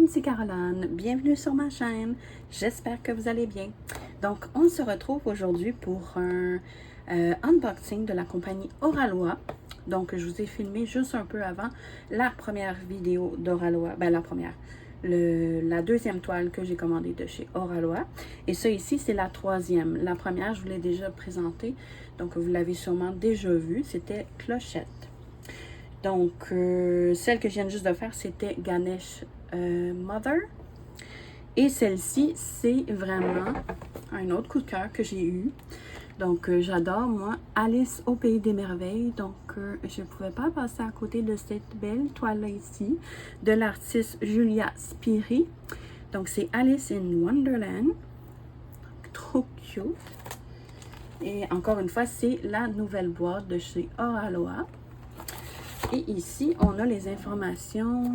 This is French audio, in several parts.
c'est Caroline, bienvenue sur ma chaîne, j'espère que vous allez bien. Donc on se retrouve aujourd'hui pour un unboxing de la compagnie Oralois. Donc je vous ai filmé juste un peu avant la première vidéo d'Oralois, la deuxième toile que j'ai commandée de chez Oralois. Et ça ici c'est la troisième. La première je vous l'ai déjà présentée, donc vous l'avez sûrement déjà vue, c'était Clochette. Donc, celle que je viens juste de faire, c'était Ganesh Mother. Et celle-ci, c'est vraiment un autre coup de cœur que j'ai eu. Donc, j'adore, moi, Alice au Pays des Merveilles. Donc, je ne pouvais pas passer à côté de cette belle toile-là ici, de l'artiste Julia Spiri. Donc, c'est Alice in Wonderland. Trop cute. Et encore une fois, c'est la nouvelle boîte de chez Oralois. Et ici, on a les informations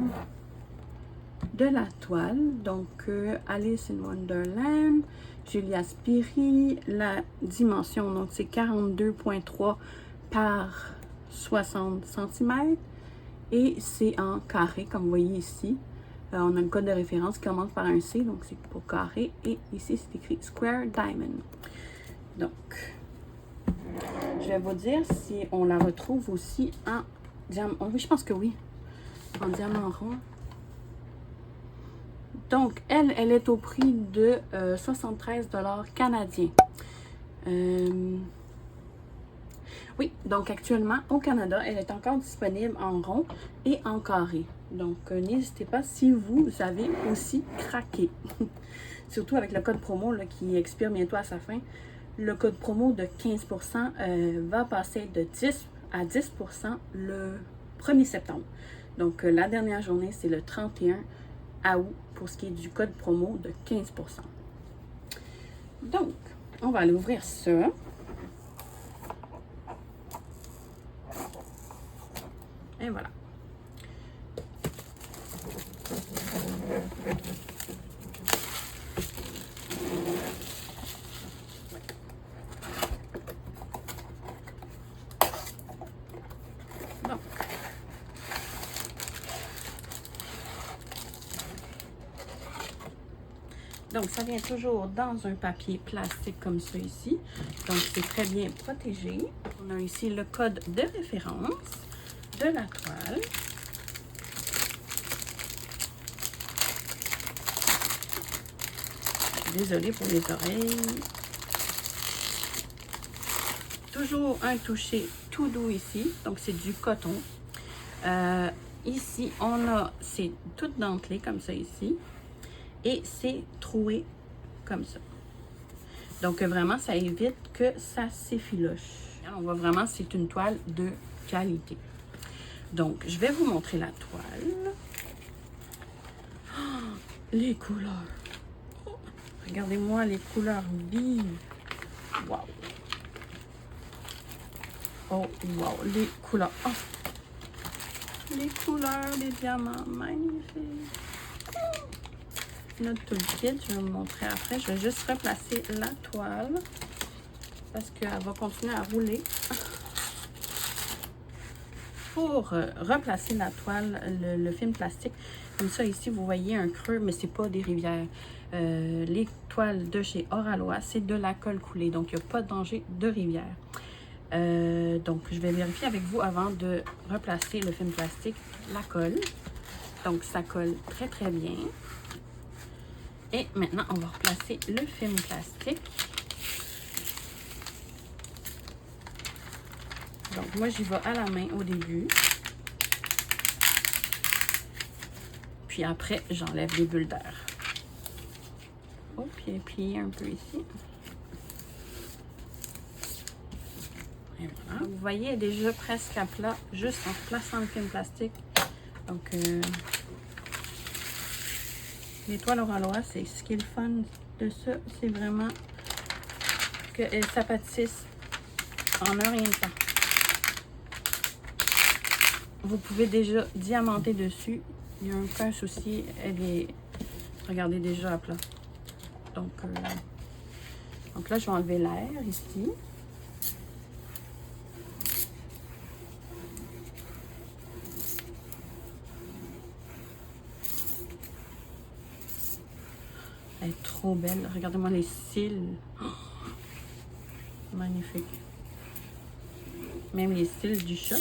de la toile. Donc, Alice in Wonderland, Julia Spiri, la dimension, donc c'est 42,3 par 60 cm. Et c'est en carré, comme vous voyez ici. On a une code de référence qui commence par un C, donc c'est pour carré. Et ici, c'est écrit Square Diamond. Donc, je vais vous dire si on la retrouve aussi en diamant. Oui, je pense que oui. En diamant rond. Donc, elle est au prix de 73 $ canadiens. Oui, donc actuellement, au Canada, elle est encore disponible en rond et en carré. Donc, n'hésitez pas si vous avez aussi craqué. Surtout avec le code promo là, qui expire bientôt à sa fin. Le code promo de 15% va passer de 10 à 10% le 1er septembre. Donc, la dernière journée, c'est le 31 août pour ce qui est du code promo de 15%. Donc, on va aller ouvrir ça. Et voilà. Donc, ça vient toujours dans un papier plastique comme ça ici. Donc, c'est très bien protégé. On a ici le code de référence de la toile. Désolée pour les oreilles. Toujours un toucher tout doux ici. Donc, c'est du coton. Ici, on a, c'est tout dentelé comme ça ici. Et c'est troué comme ça. Donc, vraiment, ça évite que ça s'effiloche. On voit vraiment, c'est une toile de qualité. Donc, je vais vous montrer la toile. Oh, les couleurs. Oh, regardez-moi les couleurs vives. Wow. Oh, wow, les couleurs. Oh. Les couleurs des diamants, magnifiques. Notre toolkit, je vais vous montrer après. Je vais juste replacer la toile parce qu'elle va continuer à rouler. Pour replacer la toile, le film plastique, comme ça ici, vous voyez un creux, mais c'est pas des rivières. Les toiles de chez Oralois, c'est de la colle coulée, donc il n'y a pas de danger de rivière. Donc, je vais vérifier avec vous avant de replacer le film plastique, la colle. Donc, ça colle très, très bien. Et maintenant, on va replacer le film plastique. Donc, moi, j'y vais à la main au début. Puis après, j'enlève les bulles d'air. Oh, puis plié un peu ici. Et voilà. Vous voyez, elle est déjà presque à plat, juste en replaçant le film plastique. Donc, les toiles Oralois, c'est ce qui est le fun de ça, c'est vraiment qu'elles s'apatissent en un rien de temps. Vous pouvez déjà diamanter dessus, il n'y a aucun souci, elle est, regardez, déjà à plat. Donc là, je vais enlever l'air ici. trop belle. Regardez-moi les cils. Oh, magnifique. Même les cils du chat.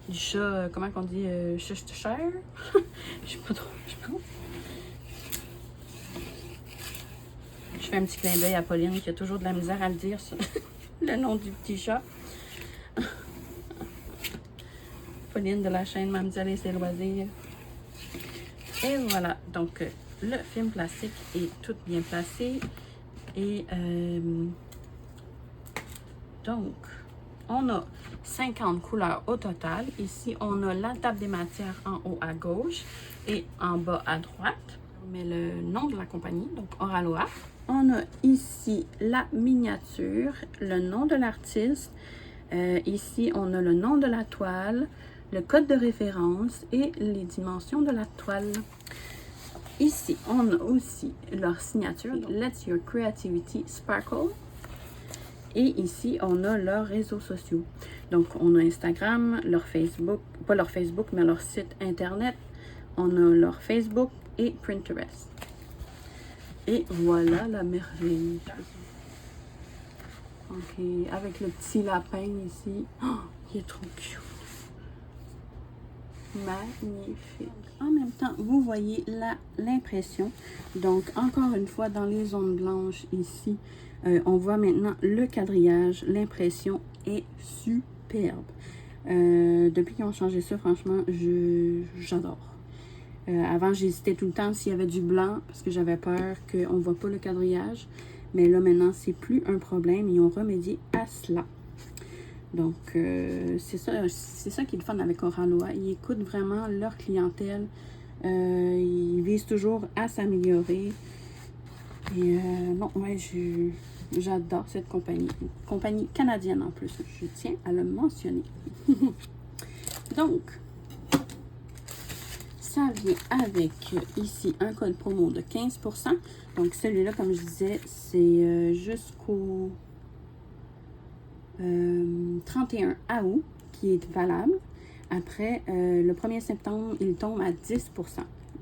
Du chat, comment qu'on dit, Cheshire? Je sais pas trop, je pense. Je fais un petit clin d'œil à Pauline qui a toujours de la misère à le dire, ça. Le nom du petit chat. Pauline de la chaîne Mamzelle et ses loisirs. Et voilà, donc le film plastique est tout bien placé. Et donc, on a 50 couleurs au total. Ici, on a la table des matières en haut à gauche et en bas à droite. On met le nom de la compagnie, donc Oraloa. On a ici la miniature, le nom de l'artiste. Ici, on a le nom de la toile, le code de référence et les dimensions de la toile. Ici, on a aussi leur signature, Let Your Creativity Sparkle. Et ici, on a leurs réseaux sociaux. Donc, on a Instagram, leur Facebook, pas leur Facebook, mais leur site internet. On a leur Facebook et Pinterest. Et voilà la merveille. Ok, avec le petit lapin ici. Oh, il est trop cute. Magnifique. En même temps, vous voyez l'impression. Donc, encore une fois, dans les zones blanches ici, on voit maintenant le quadrillage. L'impression est superbe. Depuis qu'ils ont changé ça, franchement, j'adore. Avant, j'hésitais tout le temps s'il y avait du blanc parce que j'avais peur qu'on ne voit pas le quadrillage. Mais là, maintenant, c'est plus un problème. Ils ont remédié à cela. Donc, c'est ça qui est le fun avec Oraloa. Ils écoutent vraiment leur clientèle. Ils visent toujours à s'améliorer. Et bon, ouais, j'adore cette compagnie. Une compagnie canadienne en plus. Je tiens à le mentionner. Donc, ça vient avec ici un code promo de 15%. Donc, celui-là, comme je disais, c'est jusqu'au 31 août qui est valable. Après, le 1er septembre, il tombe à 10%.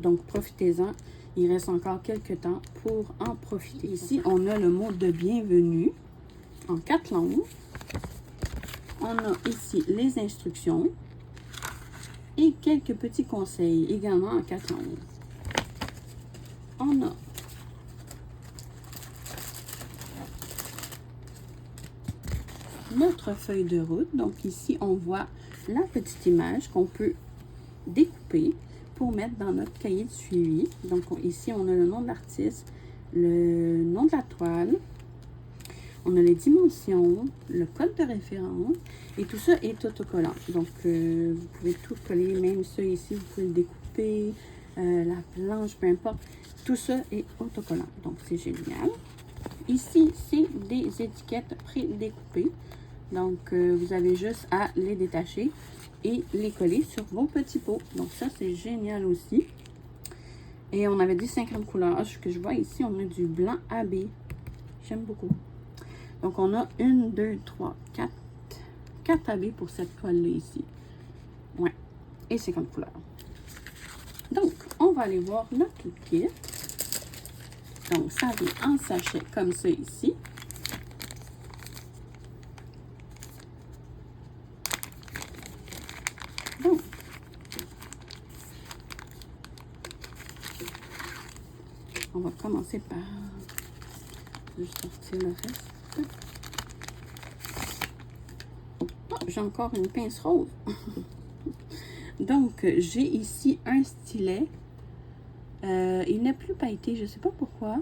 Donc, profitez-en. Il reste encore quelques temps pour en profiter. Ici, on a le mot de bienvenue en 4 langues. On a ici les instructions et quelques petits conseils également en 4 langues. On a notre feuille de route. Donc ici, on voit la petite image qu'on peut découper pour mettre dans notre cahier de suivi. Donc ici, on a le nom de l'artiste, le nom de la toile, on a les dimensions, le code de référence et tout ça est autocollant. Donc vous pouvez tout coller, même ça ici, vous pouvez le découper, la planche, peu importe. Tout ça est autocollant. Donc c'est génial. Ici, c'est des étiquettes pré-découpées. Donc, vous avez juste à les détacher et les coller sur vos petits pots. Donc, ça, c'est génial aussi. Et on avait dit 50 couleurs. Ce que je vois ici, on a du blanc AB. J'aime beaucoup. Donc, on a 1, 2, 3, 4. 4 AB pour cette toile-là ici. Ouais. Et 50 couleurs. Donc, on va aller voir notre kit. Donc, ça vient en sachet comme ça ici. Donc, on va commencer par juste sortir le reste. Oh, j'ai encore une pince rose. Donc, j'ai ici un stylet. Il n'est plus pailleté, je ne sais pas pourquoi,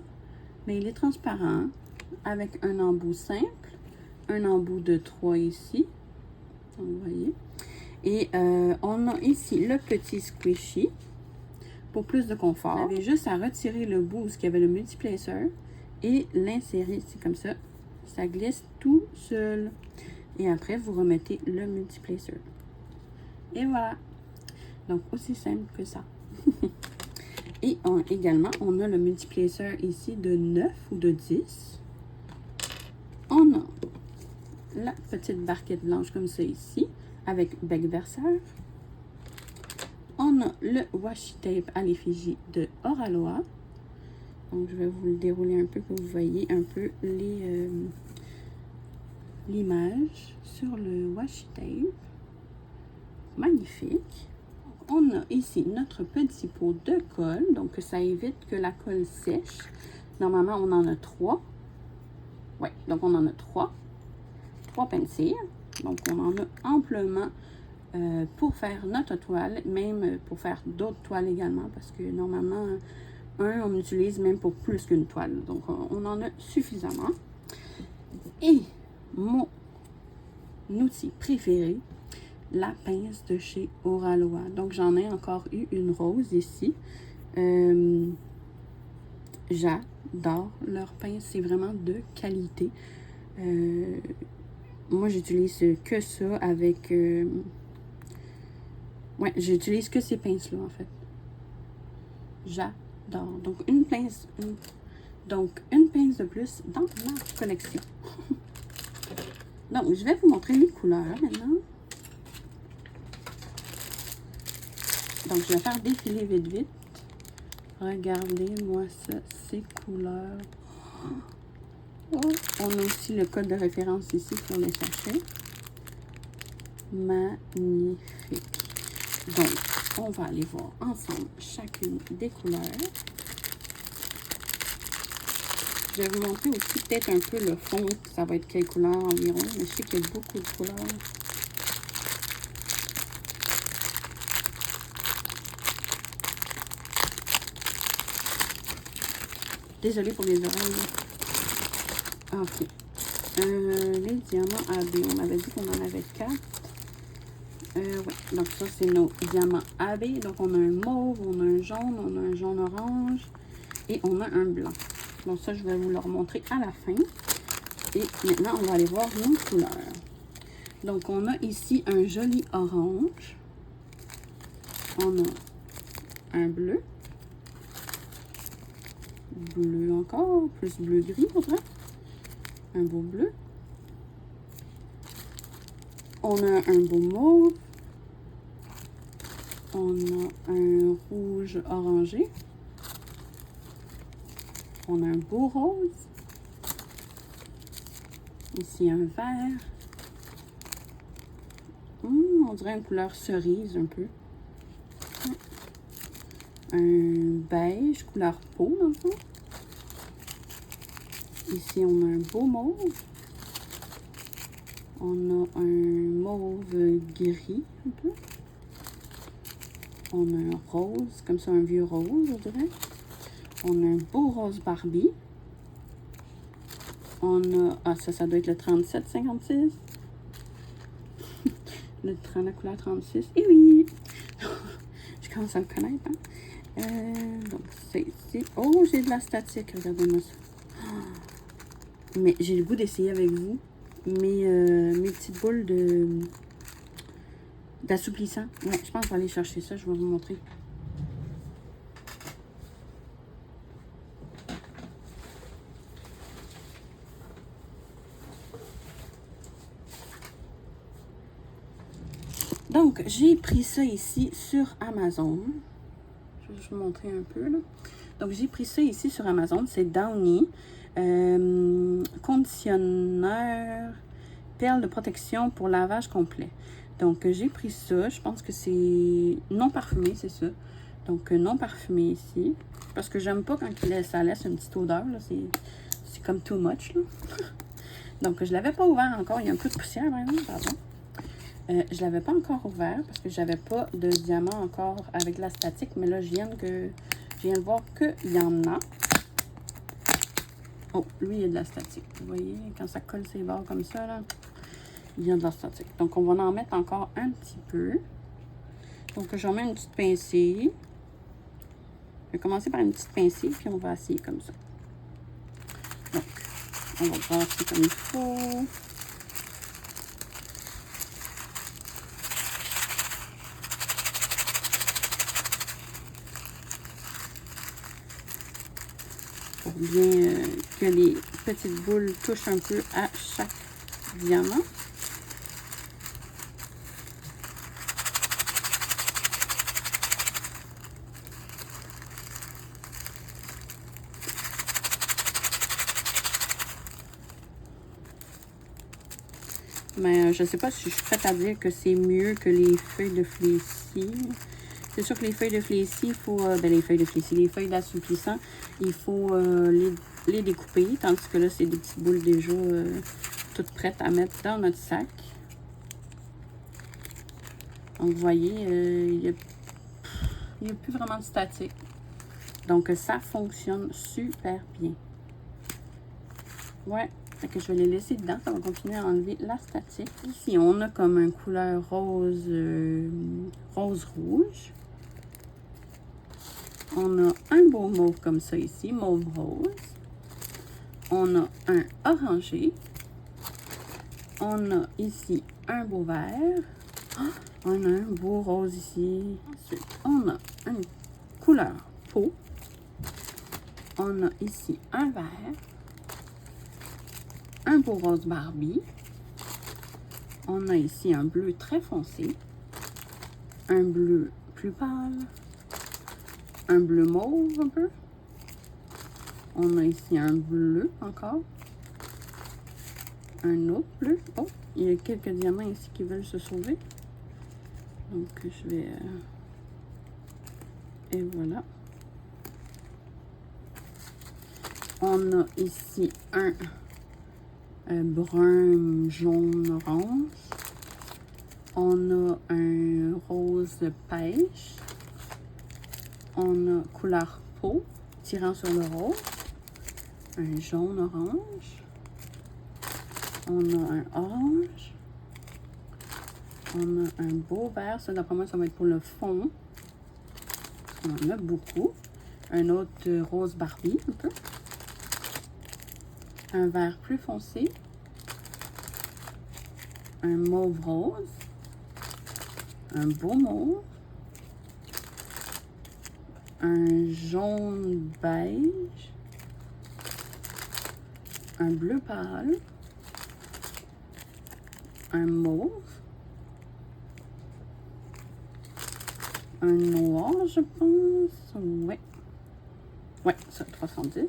mais il est transparent avec un embout simple, un embout de 3 ici. Donc, vous voyez. Et on a ici le petit squishy pour plus de confort. Vous avez juste à retirer le bout où il y avait le multiplacer et l'insérer. C'est comme ça. Ça glisse tout seul. Et après, vous remettez le multiplacer. Et voilà. Donc, aussi simple que ça. Et également, on a le multiplacer ici de 9 ou de 10. On a la petite barquette blanche comme ça ici, avec bec verseur. on a le washi tape à l'effigie de Oraloa. Donc, je vais vous le dérouler un peu pour que vous voyez un peu l'image sur le washi tape. Magnifique. On a ici notre petit pot de colle. Donc, ça évite que la colle sèche. Normalement, on en a 3. Oui, donc on en a 3. 3 pencils. Donc, on en a amplement pour faire notre toile, même pour faire d'autres toiles également, parce que normalement, on utilise même pour plus qu'une toile. Donc, on en a suffisamment. Et mon outil préféré, la pince de chez Oraloa. Donc, j'en ai encore eu une rose ici. J'adore leur pince. C'est vraiment de qualité. Moi, j'utilise que ça avec... ouais, j'utilise que ces pinces-là, en fait. J'adore. Donc, une pince de plus dans ma collection. Donc, je vais vous montrer les couleurs maintenant. Donc, je vais faire défiler vite, vite. Regardez-moi ça, ces couleurs. Oh, on a aussi le code de référence ici pour les sachets. Magnifique. Donc, on va aller voir ensemble chacune des couleurs. Je vais vous montrer aussi peut-être un peu le fond. Ça va être quelle couleur environ. Mais je sais qu'il y a beaucoup de couleurs. Désolée pour les oreilles. Ok. Les diamants AB. On avait dit qu'on en avait 4. Ouais. Donc ça, c'est nos diamants AB. Donc on a un mauve, on a un jaune orange et on a un blanc. Donc ça, je vais vous le remontrer à la fin. Et maintenant, on va aller voir nos couleurs. Donc on a ici un joli orange. On a un bleu. Bleu encore, plus bleu-gris, on dirait. Un beau bleu. On a un beau mauve. On a un rouge orangé. On a un beau rose. Ici, un vert. On dirait une couleur cerise un peu. Un beige, couleur peau, dans le fond. Ici, on a un beau mauve. On a un mauve gris, un peu. On a un rose, comme ça, un vieux rose, je dirais. On a un beau rose Barbie. On a... Ah, ça doit être le 3756. La couleur 36. Et oui! Je commence à le connaître, hein? Donc, c'est ici. Oh, j'ai de la statique. Regardez-moi ça. Mais j'ai le goût d'essayer avec vous mes petites boules d'assouplissant. Ouais, je pense que je vais aller chercher ça. Je vais vous montrer. Donc, j'ai pris ça ici sur Amazon. Je vais juste vous montrer un peu, là. Donc, j'ai pris ça ici sur Amazon. C'est Downy. Conditionneur, perle de protection pour lavage complet. Donc, j'ai pris ça. Je pense que c'est non parfumé, c'est ça. Donc, non parfumé ici. Parce que j'aime pas quand ça laisse une petite odeur. C'est comme too much, là. Donc, je l'avais pas ouvert encore. Il y a un peu de poussière, vraiment, pardon. Je l'avais pas encore ouvert parce que j'avais pas de diamant encore avec la statique. Mais là, je viens de voir qu'il y en a. Oh, lui, il y a de la statique. Vous voyez, quand ça colle ses bords comme ça, là, il y a de la statique. Donc, on va en mettre encore un petit peu. Donc, j'en mets une petite pincée. Je vais commencer par une petite pincée, puis on va essayer comme ça. Donc, on va brasser comme il faut. Pour bien que les petites boules touchent un peu à chaque diamant. Mais je ne sais pas si je suis prête à dire que c'est mieux que les feuilles de flécis. C'est sûr que les feuilles de flécis, il faut... les feuilles de flécis, les feuilles d'assouplissant, il faut les découper. Tandis que là, c'est des petites boules déjà toutes prêtes à mettre dans notre sac. Donc, vous voyez, il n'y a plus vraiment de statique. Donc, ça fonctionne super bien. Ouais, fait que je vais les laisser dedans. Ça va continuer à enlever la statique. Ici, on a comme une couleur rose, rose-rouge. On a un beau mauve comme ça ici, mauve-rose. On a un orangé. On a ici un beau vert. On a un beau rose ici. Ensuite, on a une couleur peau. On a ici un vert. Un beau rose Barbie. On a ici un bleu très foncé. Un bleu plus pâle. Un bleu mauve un peu. On a ici un bleu encore. Un autre bleu. Oh, il y a quelques diamants ici qui veulent se sauver. Donc, je vais... Et voilà. On a ici un brun, jaune, orange. On a un rose pêche. On a couleur peau, tirant sur le rose. Un jaune orange. On a un orange. On a un beau vert. Ça, d'après moi, ça va être pour le fond. On en a beaucoup. Un autre rose Barbie, un peu. Un vert plus foncé. Un mauve rose. Un beau mauve. Un jaune beige. Un bleu pâle. Un mauve. Un noir, je pense. Ouais. Ouais, ça, 310.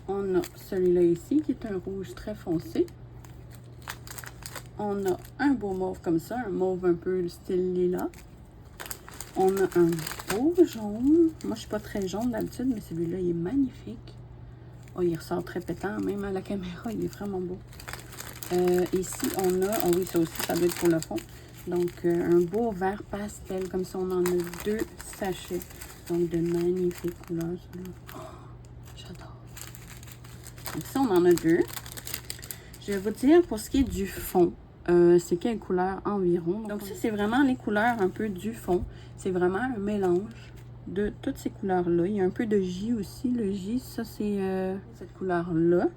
On a celui-là ici, qui est un rouge très foncé. On a un beau mauve comme ça, un mauve un peu style lilas. On a un beau jaune. Moi, je suis pas très jaune d'habitude, mais celui-là, il est magnifique. Oh, il ressort très pétant, même à la caméra, il est vraiment beau. Ici, on a... Oh oui, ça aussi, ça doit être pour le fond. Donc, un beau vert pastel, comme ça, on en a 2 sachets. Donc, de magnifiques couleurs. Oh, j'adore. Donc, ça, on en a 2. Je vais vous dire, pour ce qui est du fond, c'est quelle couleur environ. Donc, ça, c'est vraiment les couleurs un peu du fond. C'est vraiment un mélange de toutes ces couleurs-là. Il y a un peu de J aussi. Le J, ça, c'est cette couleur-là.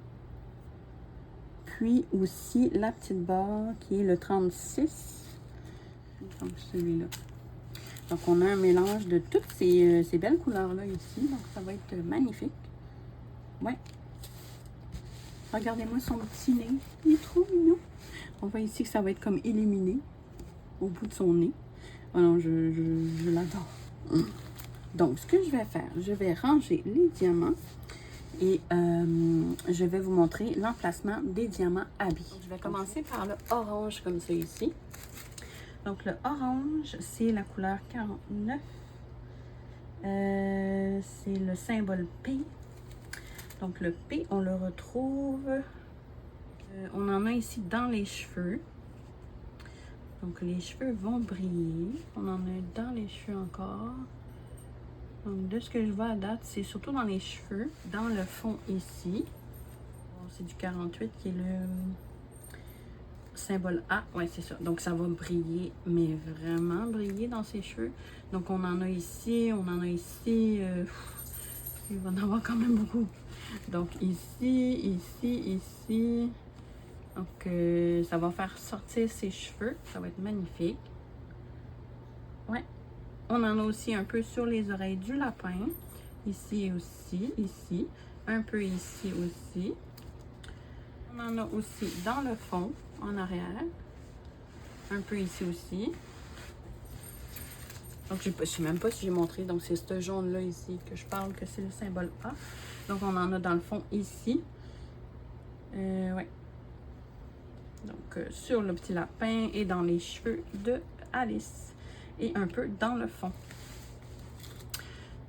Puis aussi la petite barre qui est le 36. Donc, celui-là. Donc, on a un mélange de toutes ces belles couleurs-là ici. Donc, ça va être magnifique. Ouais. Regardez-moi son petit nez. Il est trop mignon. On voit ici que ça va être comme illuminé au bout de son nez. Oh non, je l'adore. Donc, ce que je vais faire, je vais ranger les diamants et je vais vous montrer l'emplacement des diamants habillés. Je vais commencer par le orange comme ça ici. Donc, le orange, c'est la couleur 49. C'est le symbole P. Donc, le P, on le retrouve... on en a ici dans les cheveux. Donc, les cheveux vont briller. On en a dans les cheveux encore. Donc, de ce que je vois à date, c'est surtout dans les cheveux. Dans le fond ici. Bon, c'est du 48 qui est le... symbole A, ouais, c'est ça. Donc, ça va briller, mais vraiment briller dans ses cheveux. Donc, on en a ici, on en a ici. Il va en avoir quand même beaucoup. Donc, ici, ici, ici. Donc, ça va faire sortir ses cheveux. Ça va être magnifique. Ouais. On en a aussi un peu sur les oreilles du lapin. Ici aussi, ici. Un peu ici aussi. On en a aussi dans le fond, en arrière. Un peu ici aussi. Donc, je ne sais même pas si j'ai montré. Donc, c'est ce jaune-là ici que je parle, que c'est le symbole A. Donc, on en a dans le fond ici. Ouais. Donc, sur le petit lapin et dans les cheveux de Alice. Et un peu dans le fond.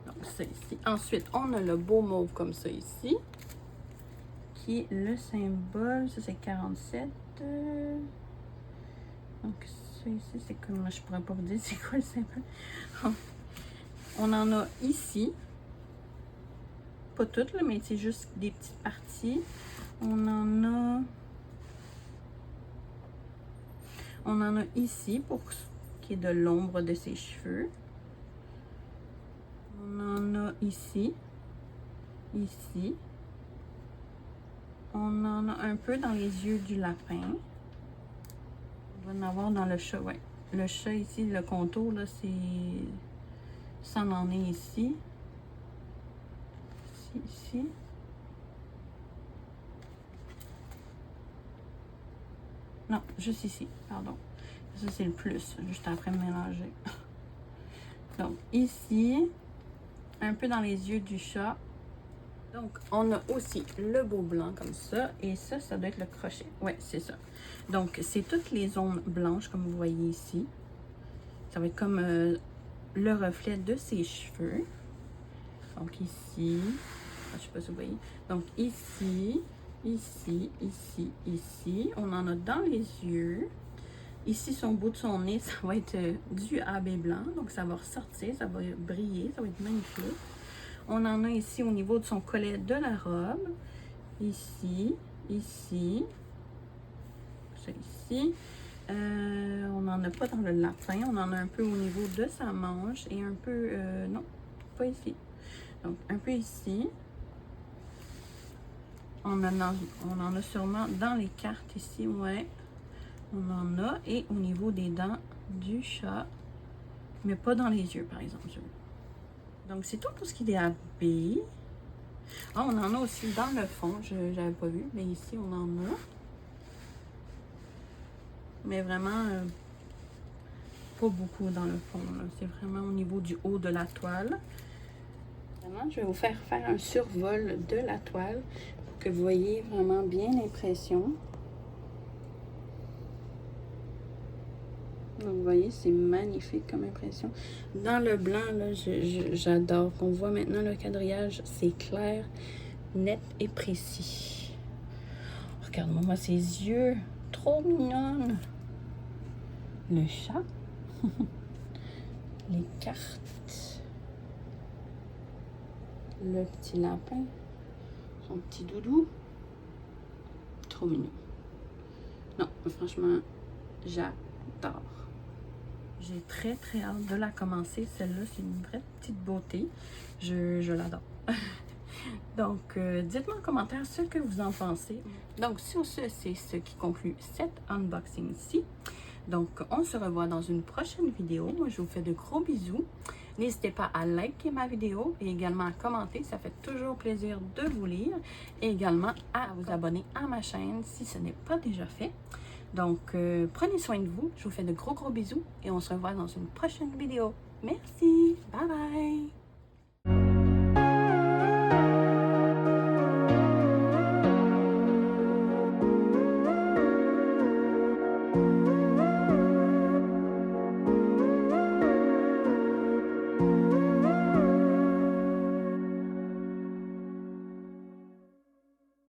Donc, ça ici. Ensuite, on a le beau mauve comme ça ici. Qui est le symbole. Ça, c'est 47. Donc, ça ici, c'est comme... Je pourrais pas vous dire c'est quoi le symbole. On en a ici. Pas toutes, là, mais c'est juste des petites parties. On en a ici pour ce qui est de l'ombre de ses cheveux. On en a ici. Ici. On en a un peu dans les yeux du lapin. On va en avoir dans le chat, ouais. Le chat ici, le contour, là, c'est... Ça en est ici. Ici. Non, juste ici, pardon. Ça, c'est le plus, juste après mélanger. Donc, ici, un peu dans les yeux du chat. Donc, on a aussi le beau blanc comme ça. Et ça, ça doit être le crochet. Ouais, c'est ça. Donc, c'est toutes les zones blanches, comme vous voyez ici. Ça va être comme le reflet de ses cheveux. Donc, ici. Je sais pas si vous voyez. Donc, ici, ici, ici, ici. On en a dans les yeux. Ici, son bout de son nez, ça va être du AB blanc. Donc, ça va ressortir, ça va briller, ça va être magnifique. On en a ici au niveau de son collet de la robe. Ici, ici. Ça ici. On n'en a pas dans le lapin. On en a un peu au niveau de sa manche. Et un peu... non, pas ici. Donc, un peu ici. On en a sûrement dans les cartes ici, ouais. On en a. Et au niveau des dents du chat. Mais pas dans les yeux, par exemple. Donc, c'est tout pour ce qui est des AB. Ah, on en a aussi dans le fond. Je n'avais pas vu, mais ici, on en a. Mais vraiment, pas beaucoup dans le fond. C'est vraiment au niveau du haut de la toile. Maintenant, je vais vous faire un survol de la toile pour que vous voyez vraiment bien l'impression. Donc, vous voyez, c'est magnifique comme impression. Dans le blanc, là, j'adore. On voit maintenant le quadrillage, c'est clair, net et précis. Regarde-moi ses yeux, trop mignonne. Le chat. Les cartes. Le petit lapin. Son petit doudou. Trop mignon. Non, franchement, j'adore. J'ai très hâte de la commencer. Celle-là, c'est une vraie petite beauté. Je l'adore. Donc, dites-moi en commentaire ce que vous en pensez. Donc, sur ce, c'est ce qui conclut cet unboxing-ci. Donc, on se revoit dans une prochaine vidéo. Moi, je vous fais de gros bisous. N'hésitez pas à liker ma vidéo et également à commenter. Ça fait toujours plaisir de vous lire. Et également à vous abonner à ma chaîne si ce n'est pas déjà fait. Donc, prenez soin de vous. Je vous fais de gros bisous et on se revoit dans une prochaine vidéo. Merci. Bye bye.